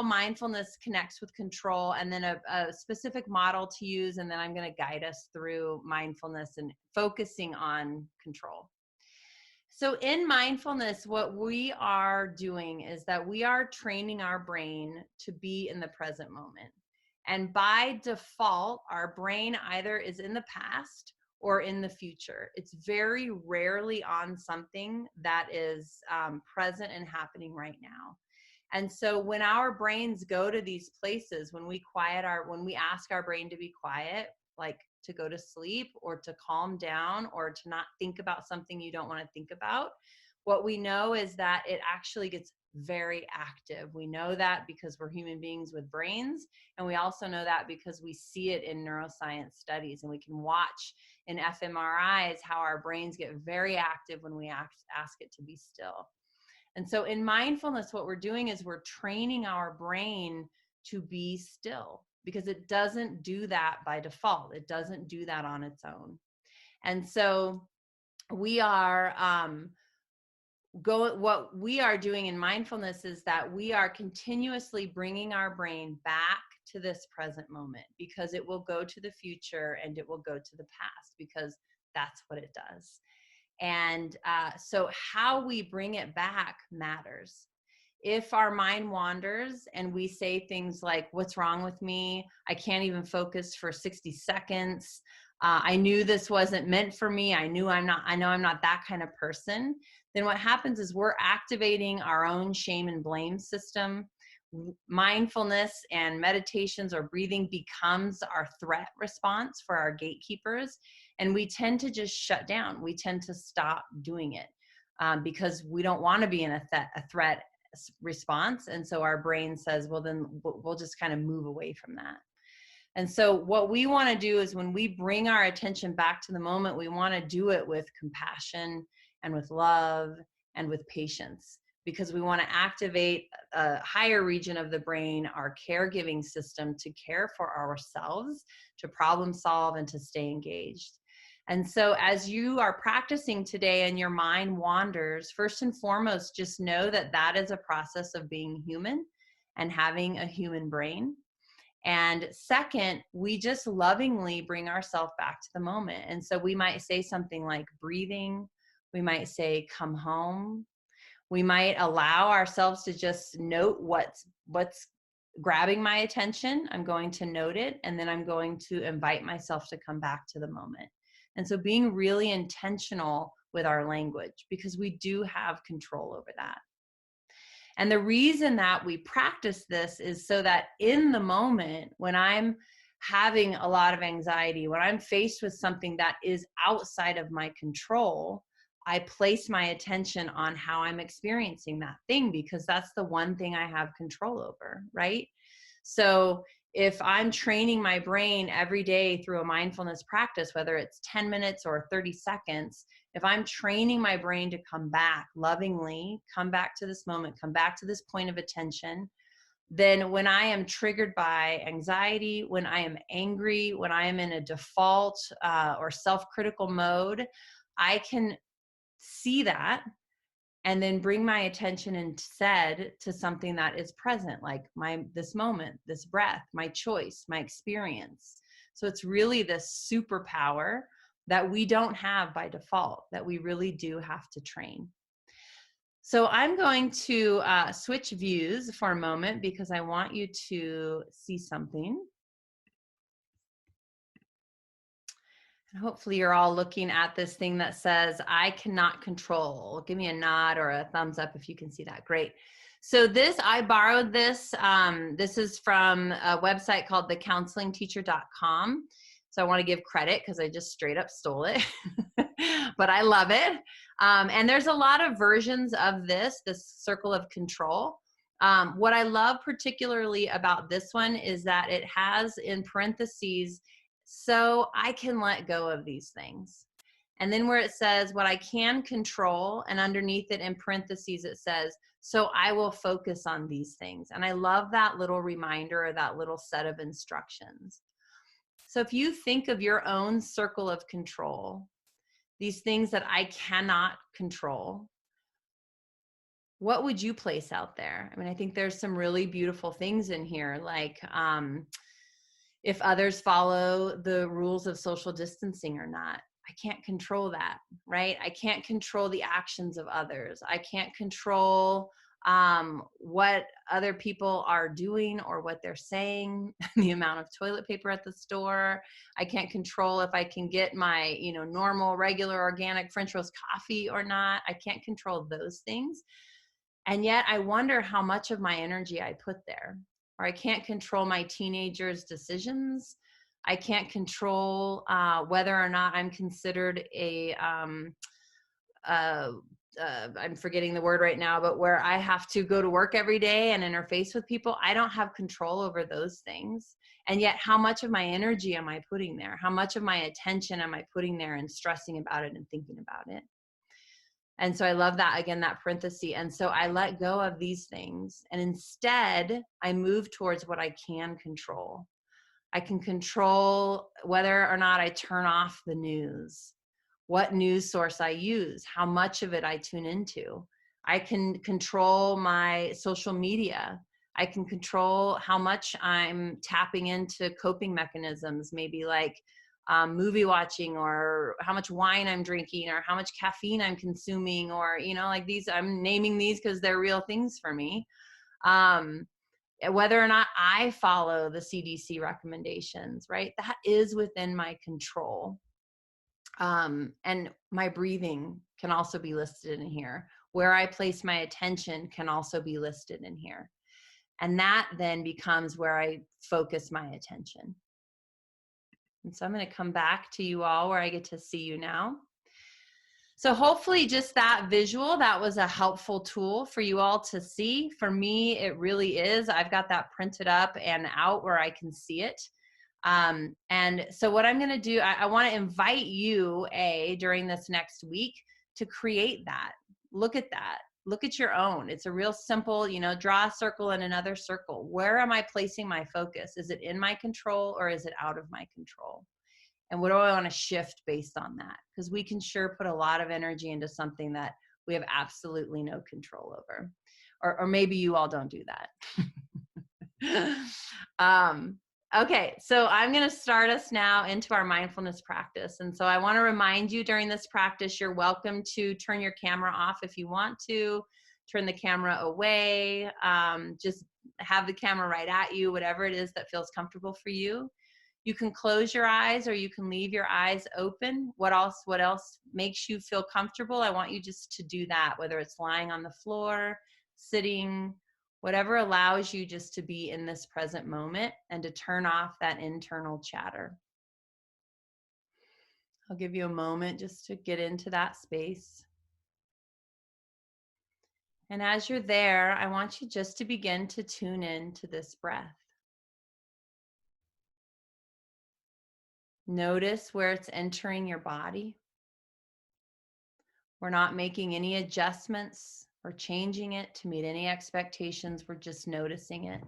how mindfulness connects with control, and then a specific model to use, and then I'm going to guide us through mindfulness and focusing on control. So in mindfulness, what we are doing is that we are training our brain to be in the present moment. And by default, our brain either is in the past or in the future. It's very rarely on something that is present and happening right now. And so when our brains go to these places, when we ask our brain to be quiet, like to go to sleep or to calm down or to not think about something you don't want to think about, what we know is that it actually gets very active. We know that because we're human beings with brains, and we also know that because we see it in neuroscience studies, and we can watch in fMRIs how our brains get very active when we ask it to be still. And so in mindfulness, what we're doing is we're training our brain to be still, because it doesn't do that by default. It doesn't do that on its own. And so we are what we are doing in mindfulness is that we are continuously bringing our brain back to this present moment, because it will go to the future and it will go to the past, because that's what it does. And so how we bring it back matters. If our mind wanders and we say things like, what's wrong with me? I can't even focus for 60 seconds. I knew this wasn't meant for me. I know I'm not that kind of person. Then what happens is we're activating our own shame and blame system. Mindfulness and meditations or breathing becomes our threat response for our gatekeepers. And we tend to just shut down. We tend to stop doing it because we don't want to be in a threat response. And so our brain says, well, then we'll just kind of move away from that. And so what we want to do is when we bring our attention back to the moment, we want to do it with compassion and with love and with patience, because we want to activate a higher region of the brain, our caregiving system, to care for ourselves, to problem solve, and to stay engaged. And so as you are practicing today and your mind wanders, first and foremost, just know that that is a process of being human and having a human brain. And second, we just lovingly bring ourselves back to the moment. And so we might say something like breathing. We might say, come home. We might allow ourselves to just note what's grabbing my attention. I'm going to note it, and then I'm going to invite myself to come back to the moment. And so being really intentional with our language, because we do have control over that. And the reason that we practice this is so that in the moment, when I'm having a lot of anxiety, when I'm faced with something that is outside of my control, I place my attention on how I'm experiencing that thing, because that's the one thing I have control over, right? So if I'm training my brain every day through a mindfulness practice, whether it's 10 minutes or 30 seconds, if I'm training my brain to come back lovingly, come back to this moment, come back to this point of attention, then when I am triggered by anxiety, when I am angry, when I am in a default or self-critical mode, I can see that and then bring my attention instead to something that is present, like this moment, this breath, my choice, my experience. So it's really this superpower that we don't have by default, that we really do have to train. So I'm going to switch views for a moment, because I want you to see something. And hopefully you're all looking at this thing that says, I cannot control. Give me a nod or a thumbs up if you can see that. Great. So I borrowed this. This is from a website called thecounselingteacher.com. So I want to give credit because I just straight up stole it, but I love it. And there's a lot of versions of this circle of control. What I love particularly about this one is that it has in parentheses, so I can let go of these things. And then where it says what I can control, and underneath it in parentheses, it says, so I will focus on these things. And I love that little reminder, or that little set of instructions. So if you think of your own circle of control, these things that I cannot control, what would you place out there? I mean, I think there's some really beautiful things in here, like if others follow the rules of social distancing or not. I can't control that, right? I can't control the actions of others. I can't control what other people are doing or what they're saying, the amount of toilet paper at the store. I can't control if I can get my, normal, regular, organic French roast coffee or not. I can't control those things. And yet I wonder how much of my energy I put there. Or I can't control my teenagers' decisions. I can't control whether or not I'm considered uh, I'm forgetting the word right now, but where I have to go to work every day and interface with people. I don't have control over those things. And yet, how much of my energy am I putting there? How much of my attention am I putting there and stressing about it and thinking about it? And so I love that, again, that parenthesis. And so I let go of these things. And instead, I move towards what I can control. I can control whether or not I turn off the news, what news source I use, how much of it I tune into. I can control my social media. I can control how much I'm tapping into coping mechanisms, maybe like movie watching, or how much wine I'm drinking, or how much caffeine I'm consuming, or, like these, I'm naming these because they're real things for me. Whether or not I follow the CDC recommendations, right? That is within my control. And my breathing can also be listed in here. Where I place my attention can also be listed in here. And that then becomes where I focus my attention. And so I'm going to come back to you all where I get to see you now. So hopefully just that visual, that was a helpful tool for you all to see. For me, it really is. I've got that printed up and out where I can see it. And so what I'm going to do, I want to invite you, during this next week, to create that. Look at that. Look at your own. It's a real simple, draw a circle and another circle. Where am I placing my focus? Is it in my control or is it out of my control? And what do I want to shift based on that? Because we can sure put a lot of energy into something that we have absolutely no control over. Or maybe you all don't do that. Okay, so I'm going to start us now into our mindfulness practice. And so I want to remind you, during this practice, you're welcome to turn your camera off if you want to, turn the camera away, just have the camera right at you, whatever it is that feels comfortable for you. You can close your eyes or you can leave your eyes open. What else makes you feel comfortable? I want you just to do that, whether it's lying on the floor, sitting, whatever allows you just to be in this present moment and to turn off that internal chatter. I'll give you a moment just to get into that space. And as you're there, I want you just to begin to tune in to this breath. Notice where it's entering your body. We're not making any adjustments or changing it to meet any expectations. We're just noticing it.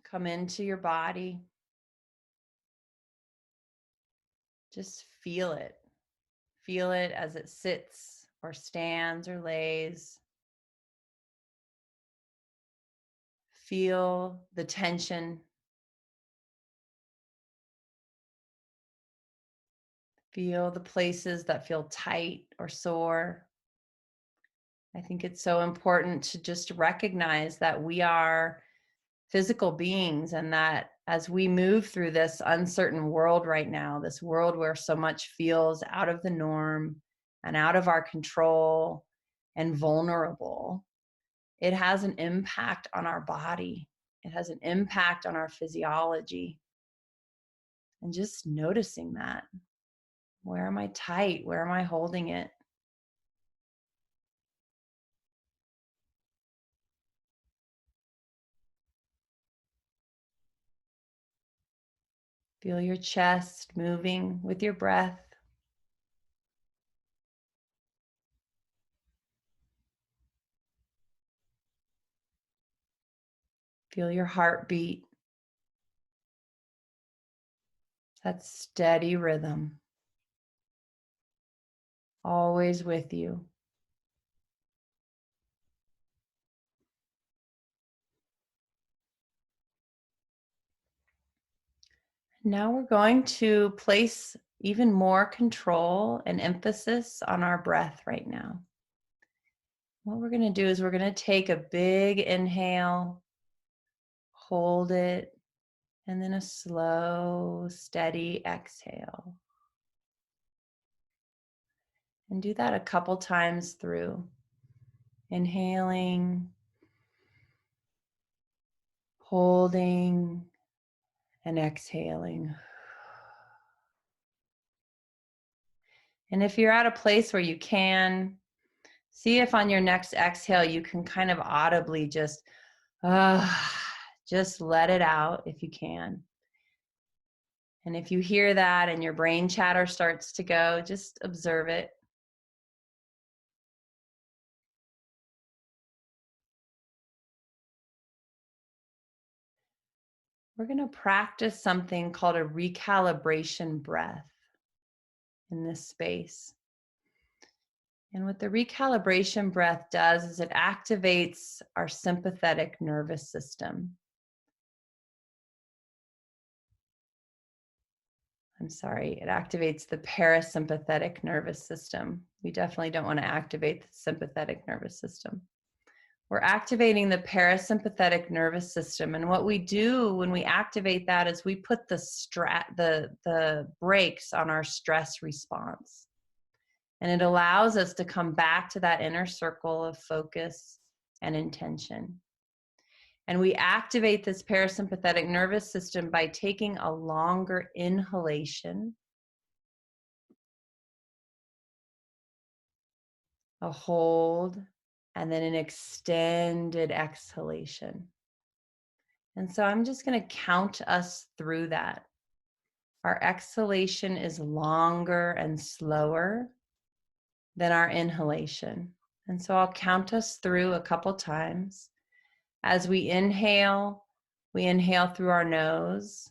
Come into your body. Just feel it. Feel it as it sits or stands or lays. Feel the tension. Feel the places that feel tight or sore. I think it's so important to just recognize that we are physical beings, and that as we move through this uncertain world right now, this world where so much feels out of the norm and out of our control and vulnerable, it has an impact on our body. It has an impact on our physiology. And just noticing that. Where am I tight? Where am I holding it? Feel your chest moving with your breath. Feel your heartbeat. That steady rhythm, always with you. Now we're going to place even more control and emphasis on our breath right now. What we're going to do is we're going to take a big inhale, hold it, and then a slow, steady exhale. And do that a couple times through. Inhaling, holding, and exhaling. And if you're at a place where you can, see if on your next exhale you can kind of audibly just let it out if you can. And if you hear that and your brain chatter starts to go, just observe it. We're going to practice something called a recalibration breath in this space. And what the recalibration breath does is it activates our sympathetic nervous system. It activates the parasympathetic nervous system. We definitely don't want to activate the sympathetic nervous system. We're activating the parasympathetic nervous system. And what we do when we activate that is we put the brakes on our stress response. And it allows us to come back to that inner circle of focus and intention. And we activate this parasympathetic nervous system by taking a longer inhalation, a hold, and then an extended exhalation. And so I'm just going to count us through that. Our exhalation is longer and slower than our inhalation. And so I'll count us through a couple times. As we inhale through our nose.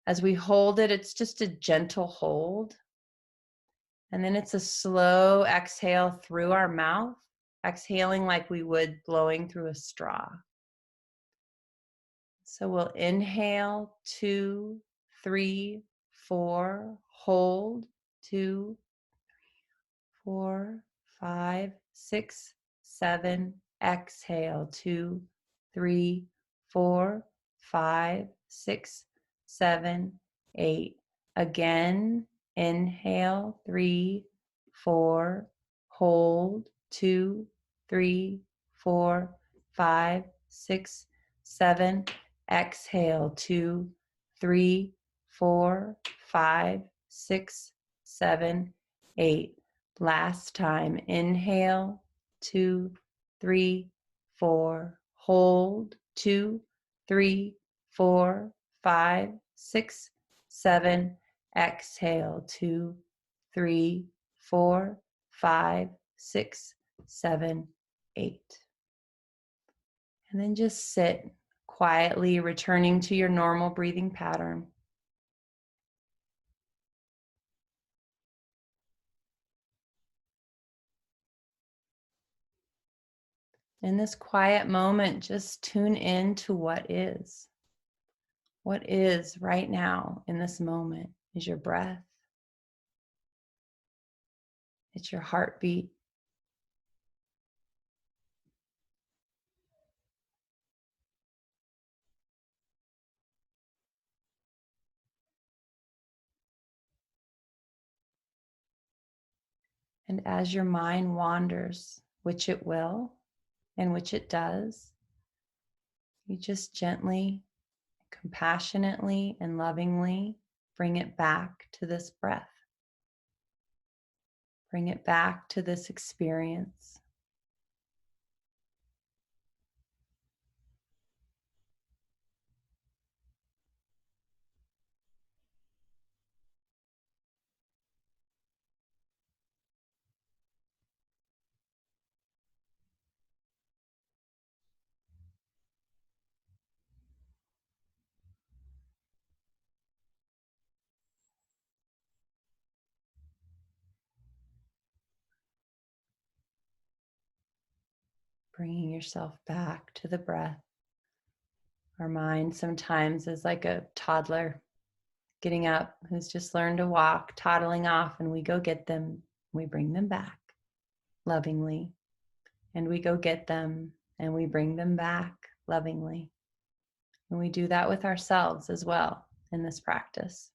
As we hold it, it's just a gentle hold. And then it's a slow exhale through our mouth, exhaling like we would blowing through a straw. So we'll inhale, 2, 3, 4, hold, 2, 4, 5, 6, 7, exhale, 2, 3, 4, 5, 6, 7, 8. Again, inhale, 3, 4, hold, 2, 3, 4, 5, 6, 7, exhale, 2, 3, 4, 5, 6, 7, 8. Last time, inhale, 2, 3, 4, hold, 2, 3, 4, 5, 6, 7, exhale, 2, 3, 4, 5, 6, 7, 8. And then just sit quietly, returning to your normal breathing pattern. In this quiet moment, just tune in to what is. What is right now in this moment is your breath. It's your heartbeat. And as your mind wanders, which it will, and which it does, you just gently, compassionately, and lovingly bring it back to this breath. Bring it back to this experience. bringing yourself back to the breath. Our mind sometimes is like a toddler getting up who's just learned to walk, toddling off, and we go get them. We bring them back lovingly, and we go get them and we bring them back lovingly. And we do that with ourselves as well in this practice.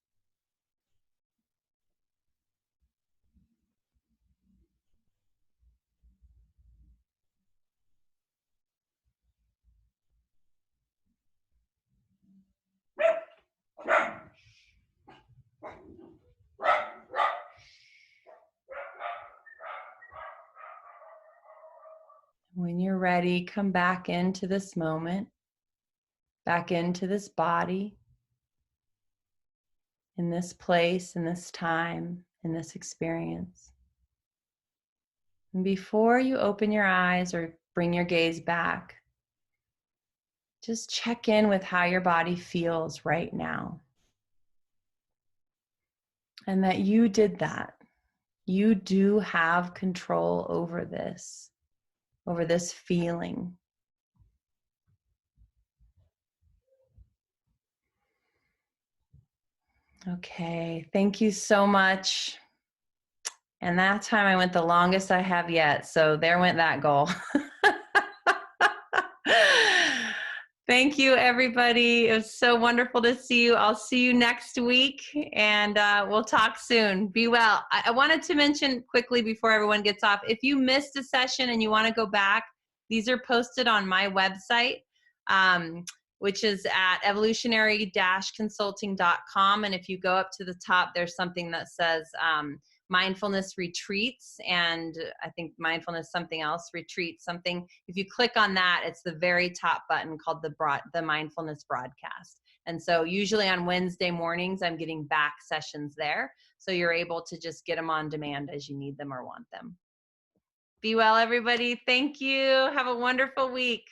When you're ready, come back into this moment, back into this body, in this place, in this time, in this experience. And before you open your eyes or bring your gaze back, just check in with how your body feels right now. And that you did that. You do have control over this feeling. Okay, thank you so much. And that time I went the longest I have yet, so there went that goal. Thank you, everybody. It was so wonderful to see you. I'll see you next week, and we'll talk soon. Be well. I wanted to mention quickly before everyone gets off, if you missed a session and you want to go back, these are posted on my website, which is at evolutionary-consulting.com. And if you go up to the top, there's something that says mindfulness retreats, and I think mindfulness something else, retreat something. If you click on that, it's the very top button called the mindfulness broadcast. And so usually on Wednesday mornings, I'm getting back sessions there. So you're able to just get them on demand as you need them or want them. Be well, everybody. Thank you. Have a wonderful week.